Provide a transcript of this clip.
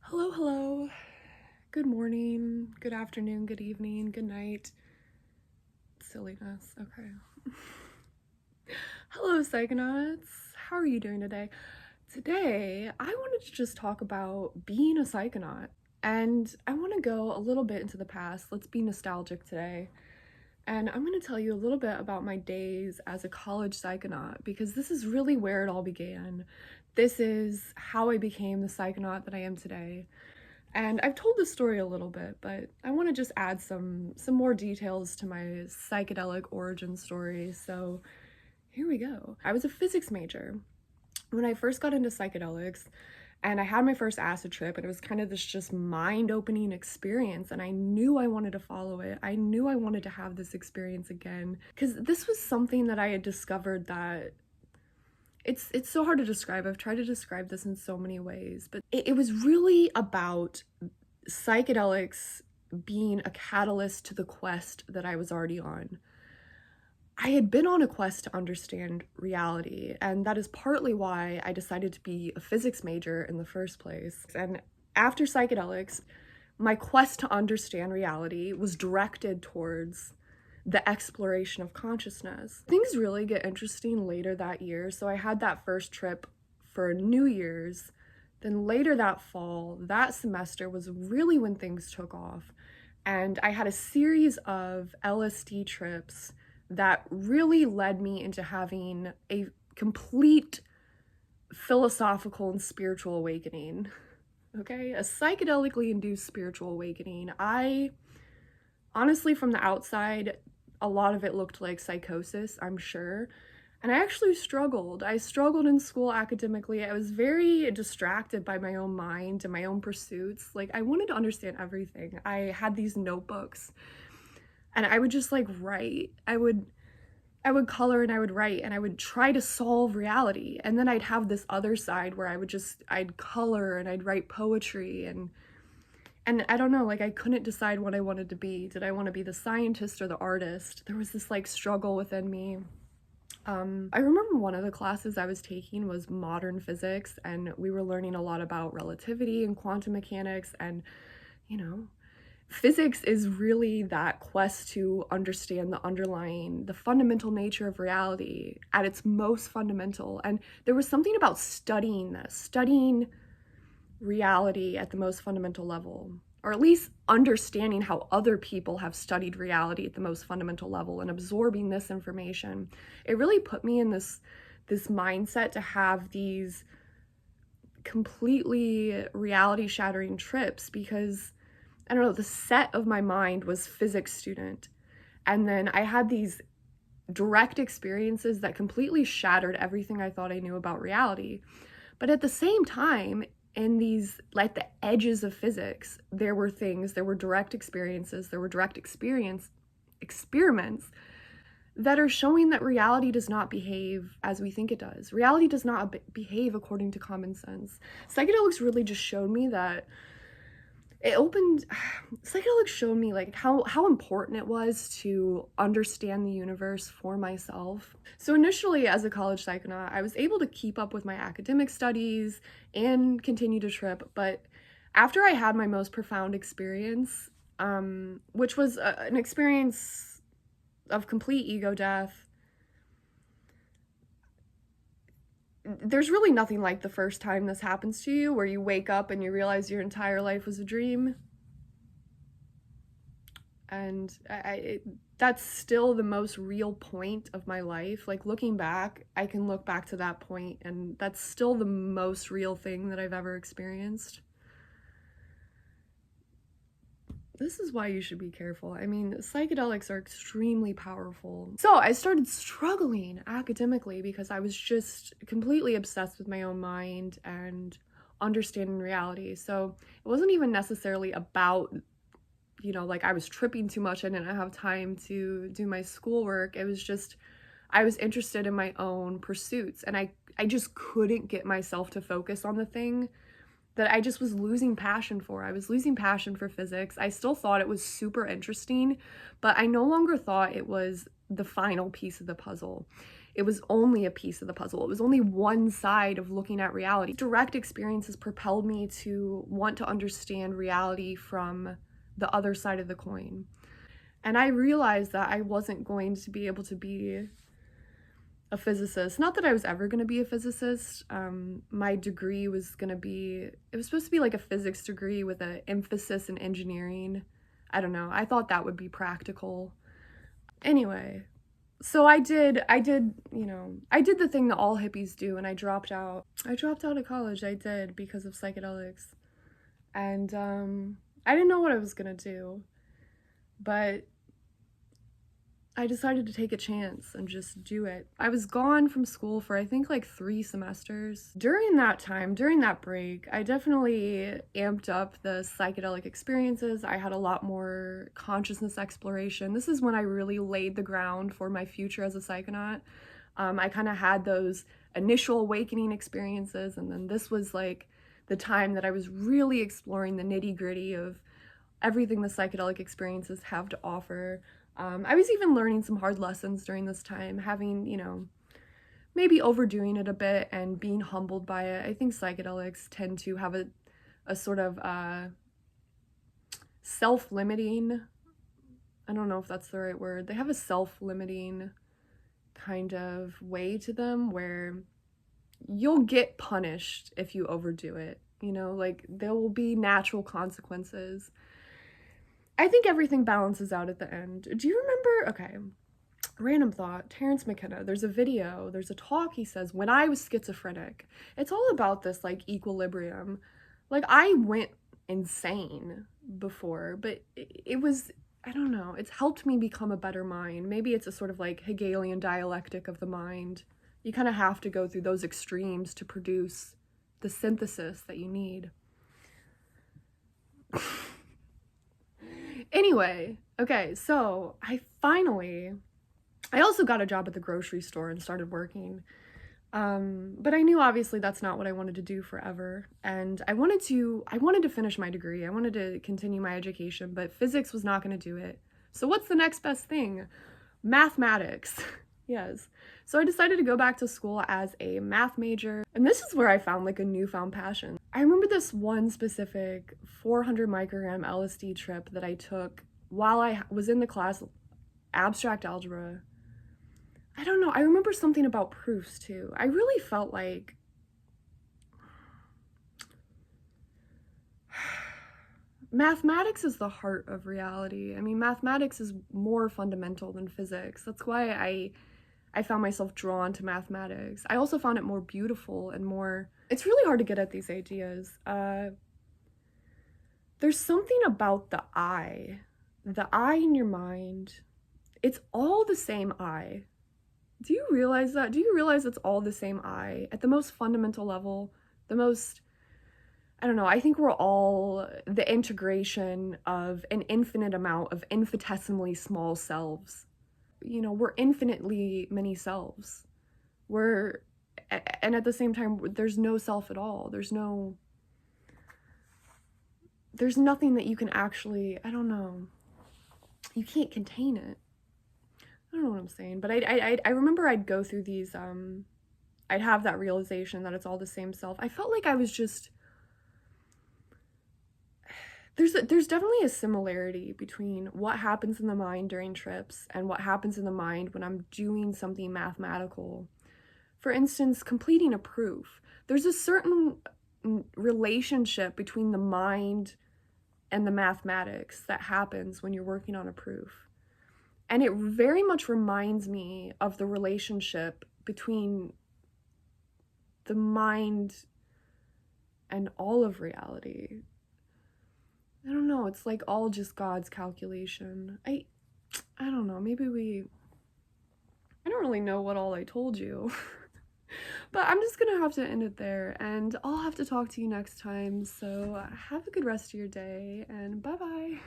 Hello, hello. Good morning, good afternoon, good evening, good night. Silliness, okay. Hello, Psychonauts. How are you doing today? Today, I wanted to just talk about being a Psychonaut. And I want to go a little bit into the past. Let's be nostalgic today. And I'm going to tell you a little bit about my days as a college Psychonaut because this is really where it all began. This is how I became the Psychonaut that I am today. And I've told this story a little bit, but I want to just add some more details to my psychedelic origin story. So here we go. I was a physics major when I first got into psychedelics, and I had my first acid trip, and it was kind of this just mind-opening experience, and I knew I wanted to follow it. I knew I wanted to have this experience again, because this was something that I had discovered that it's so hard to describe. I've tried to describe this in so many ways, but it was really about psychedelics being a catalyst to the quest that I was already on. I had been on a quest to understand reality, and that is partly why I decided to be a physics major in the first place. And after psychedelics, my quest to understand reality was directed towards the exploration of consciousness. Things really get interesting later that year. So I had that first trip for New Year's. Then later that fall, that semester was really when things took off. And I had a series of LSD trips that really led me into having a complete philosophical and spiritual awakening. Okay? A psychedelically induced spiritual awakening. I honestly, from the outside, a lot of it looked like psychosis, I'm sure. And I actually struggled. I struggled in school academically. I was very distracted by my own mind and my own pursuits. Like, I wanted to understand everything. I had these notebooks, and I would just write. I would color and I would write, and I would try to solve reality. And then I'd have this other side where I'd color and I'd write poetry, and I don't know, I couldn't decide what I wanted to be. Did I want to be the scientist or the artist? There was this struggle within me. I remember one of the classes I was taking was modern physics, and we were learning a lot about relativity and quantum mechanics, and physics is really that quest to understand the fundamental nature of reality at its most fundamental. And there was something about studying reality at the most fundamental level, or at least understanding how other people have studied reality at the most fundamental level and absorbing this information. It really put me in this mindset to have these completely reality-shattering trips, because I don't know, the set of my mind was physics student, and then I had these direct experiences that completely shattered everything I thought I knew about reality. But at the same time, in these, the edges of physics, there were direct experiences, there were direct experiments that are showing that reality does not behave as we think it does. Reality does not behave according to common sense. Psychedelics really just showed me that Psychedelics showed me how important it was to understand the universe for myself. So initially, as a college psychonaut, I was able to keep up with my academic studies and continue to trip, but after I had my most profound experience, which was an experience of complete ego death, there's really nothing like the first time this happens to you, where you wake up and you realize your entire life was a dream. And that's still the most real point of my life. Looking back, I can look back to that point, and that's still the most real thing that I've ever experienced. This is why you should be careful. I mean, psychedelics are extremely powerful. So I started struggling academically because I was just completely obsessed with my own mind and understanding reality. So it wasn't even necessarily about, I was tripping too much. I didn't have time to do my schoolwork. It was just, I was interested in my own pursuits, and I just couldn't get myself to focus on the thing that I just was losing passion for. I was losing passion for physics. I still thought it was super interesting, but I no longer thought it was the final piece of the puzzle. it was only a piece of the puzzle. It was only one side of looking at reality. Direct experiences propelled me to want to understand reality from the other side of the coin. And I realized that I wasn't going to be able to be a physicist. Not that I was ever going to be a physicist. My degree was going to be, it was supposed to be like a physics degree with an emphasis in engineering. I don't know. I thought that would be practical. Anyway, so I did, you know, I did the thing that all hippies do, and I dropped out. I dropped out of college. I did, because of psychedelics. And I didn't know what I was going to do, but I decided to take a chance and just do it. I was gone from school for I think like 3 semesters. During that time, during that break, I definitely amped up the psychedelic experiences. I had a lot more consciousness exploration. This is when I really laid the ground for my future as a psychonaut. I kind of had those initial awakening experiences, and then this was like the time that I was really exploring the nitty-gritty of everything the psychedelic experiences have to offer. I was even learning some hard lessons during this time, having, you know, maybe overdoing it a bit and being humbled by it. I think psychedelics tend to have a sort of self-limiting, I don't know if that's the right word, they have a self-limiting kind of way to them where you'll get punished if you overdo it, you know, like there will be natural consequences. I think everything balances out at the end. Do you remember, okay, random thought, Terrence McKenna, there's a video, there's a talk he says, when I was schizophrenic. It's all about this like equilibrium. Like I went insane before, but it was, I don't know, it's helped me become a better mind. Maybe it's a sort of like Hegelian dialectic of the mind. You kind of have to go through those extremes to produce the synthesis that you need. Anyway, okay, so I also got a job at the grocery store and started working. But I knew obviously that's not what I wanted to do forever. And I wanted to finish my degree. I wanted to continue my education, but physics was not going to do it. So what's the next best thing? Mathematics. Yes. So I decided to go back to school as a math major. And this is where I found like a newfound passion. I remember this one specific 400 microgram LSD trip that I took while I was in the class, abstract algebra. I don't know, I remember something about proofs too. I really felt like mathematics is the heart of reality. I mean, mathematics is more fundamental than physics. That's why I found myself drawn to mathematics. I also found it more beautiful and more, it's really hard to get at these ideas. There's something about the I in your mind. It's all the same I. Do you realize that? Do you realize it's all the same I? At the most fundamental level, the most, I don't know, I think we're all the integration of an infinite amount of infinitesimally small selves. You know, we're infinitely many selves. And at the same time, there's no self at all. There's nothing that you can actually, I don't know, you can't contain it. I don't know what I'm saying, but I remember I'd go through these, I'd have that realization that it's all the same self. I felt like I was just, there's definitely a similarity between what happens in the mind during trips and what happens in the mind when I'm doing something mathematical. For instance, completing a proof. There's a certain relationship between the mind and the mathematics that happens when you're working on a proof. And it very much reminds me of the relationship between the mind and all of reality. I don't know, it's like all just God's calculation. I don't know, I don't really know what all I told you. But I'm just gonna have to end it there, and I'll have to talk to you next time. So have a good rest of your day, and bye-bye.